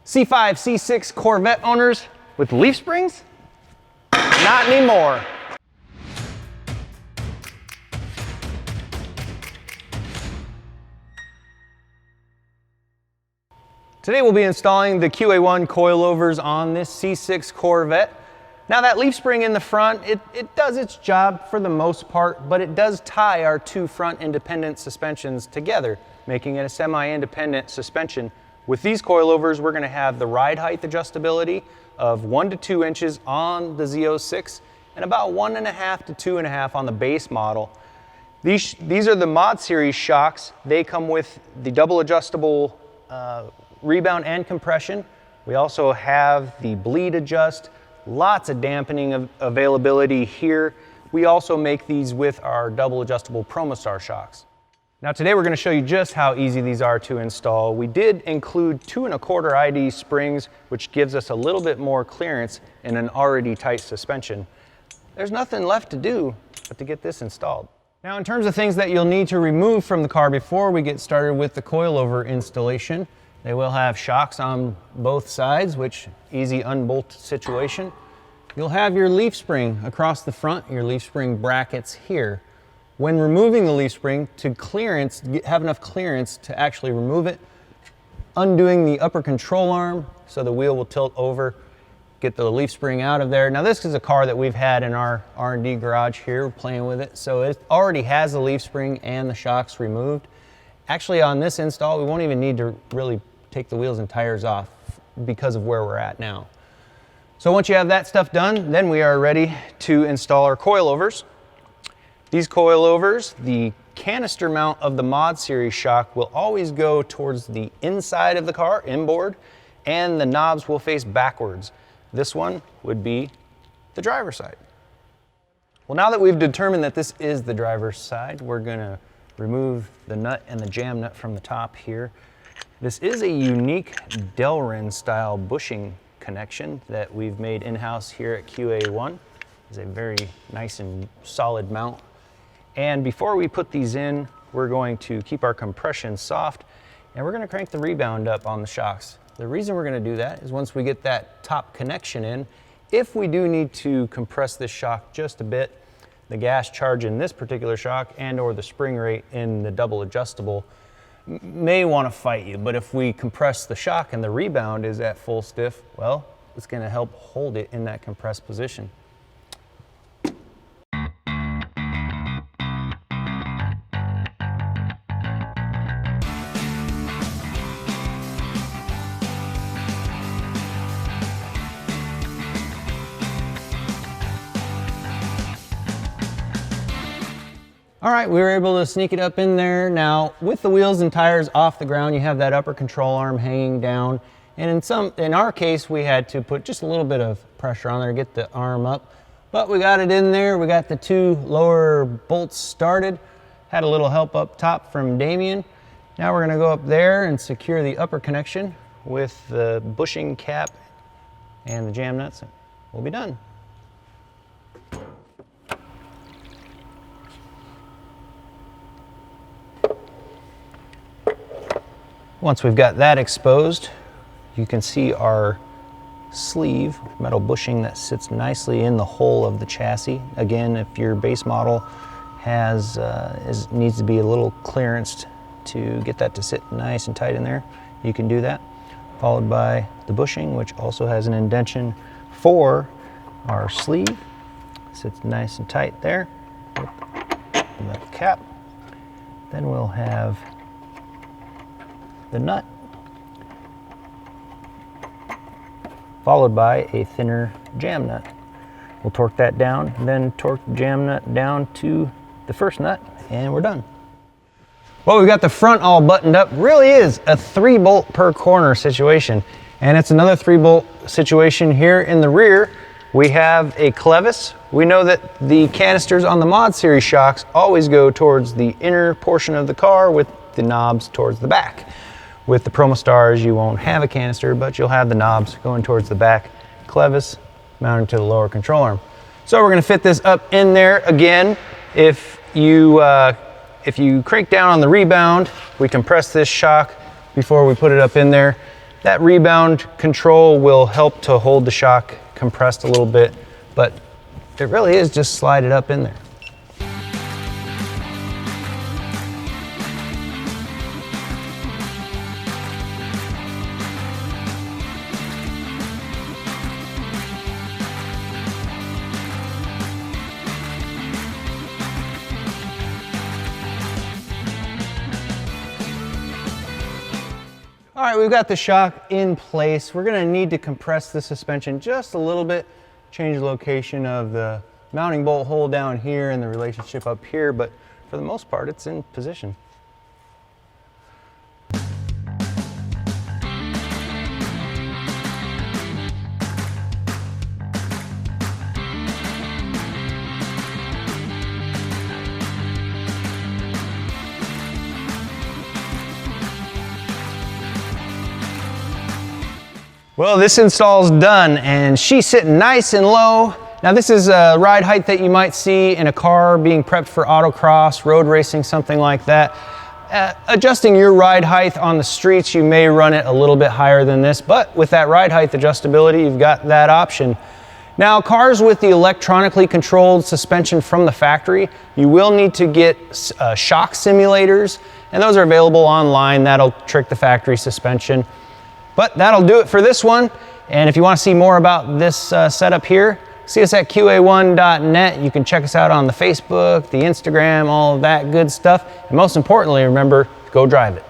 C5, C6 Corvette owners with leaf springs? Not anymore. Today we'll be installing the QA1 coilovers on this C6 Corvette. Now that leaf spring in the front, it does its job for the most part, but it does tie our two front independent suspensions together, making it a semi-independent suspension. With these coilovers, we're gonna have the ride height adjustability of 1 to 2 inches on the Z06 and about 1.5 to 2.5 on the base model. These are the mod series shocks. They come with the double adjustable rebound and compression. We also have the bleed adjust, lots of dampening availability here. We also make these with our double adjustable PromoStar shocks. Now today we're going to show you just how easy these are to install. We did include 2¼ ID springs, which gives us a little bit more clearance in an already tight suspension. There's nothing left to do but to get this installed. Now in terms of things that you'll need to remove from the car before we get started with the coilover installation, they will have shocks on both sides, which easy unbolt situation. You'll have your leaf spring across the front, your leaf spring brackets here. When removing the leaf spring, to clearance, have enough clearance to actually remove it, undoing the upper control arm so the wheel will tilt over, get the leaf spring out of there. Now this is a car that we've had in our R&D garage here, playing with it, so it already has the leaf spring and the shocks removed. Actually on this install, we won't even need to really take the wheels and tires off because of where we're at now. So once you have that stuff done, then we are ready to install our coilovers. These coilovers, the canister mount of the mod series shock will always go towards the inside of the car, inboard, and the knobs will face backwards. This one would be the driver's side. Well, now that we've determined that this is the driver's side, we're gonna remove the nut and the jam nut from the top here. This is a unique Delrin style bushing connection that we've made in-house here at QA1. It's a very nice and solid mount. And before we put these in, we're going to keep our compression soft and we're gonna crank the rebound up on the shocks. The reason we're gonna do that is once we get that top connection in, if we do need to compress this shock just a bit, the gas charge in this particular shock and or the spring rate in the double adjustable may want to fight you, but if we compress the shock and the rebound is at full stiff, well, it's going to help hold it in that compressed position. All right, we were able to sneak it up in there. Now, with the wheels and tires off the ground, you have that upper control arm hanging down. And in our case, we had to put just a little bit of pressure on there to get the arm up. But we got it in there. We got the two lower bolts started. Had a little help up top from Damien. Now we're gonna go up there and secure the upper connection with the bushing cap and the jam nuts. We'll be done. Once we've got that exposed, you can see our sleeve, metal bushing that sits nicely in the hole of the chassis. Again, if your base model needs to be a little clearanced to get that to sit nice and tight in there, you can do that. Followed by the bushing, which also has an indentation for our sleeve. Sits nice and tight there. The metal cap. Then we'll have the nut, followed by a thinner jam nut. We'll torque that down, then torque the jam nut down to the first nut, and we're done. Well, we've got the front all buttoned up. Really is a 3-bolt per corner situation, and it's another 3-bolt situation here in the rear. We have a clevis. We know that the canisters on the mod series shocks always go towards the inner portion of the car with the knobs towards the back. With the PromoStars, you won't have a canister, but you'll have the knobs going towards the back. Clevis mounted to the lower control arm. So we're gonna fit this up in there. Again, if you crank down on the rebound, we compress this shock before we put it up in there. That rebound control will help to hold the shock compressed a little bit, but it really is just slide it up in there. All right, we've got the shock in place. We're gonna need to compress the suspension just a little bit, change the location of the mounting bolt hole down here and the relationship up here, but for the most part, it's in position. Well, this install's done and she's sitting nice and low. Now this is a ride height that you might see in a car being prepped for autocross, road racing, something like that. Adjusting your ride height on the streets, you may run it a little bit higher than this, but with that ride height adjustability, you've got that option. Now, cars with the electronically controlled suspension from the factory, you will need to get shock simulators, and those are available online. That'll trick the factory suspension. But that'll do it for this one. And if you want to see more about this setup here, see us at QA1.net. You can check us out on the Facebook, the Instagram, all of that good stuff. And most importantly, remember, go drive it.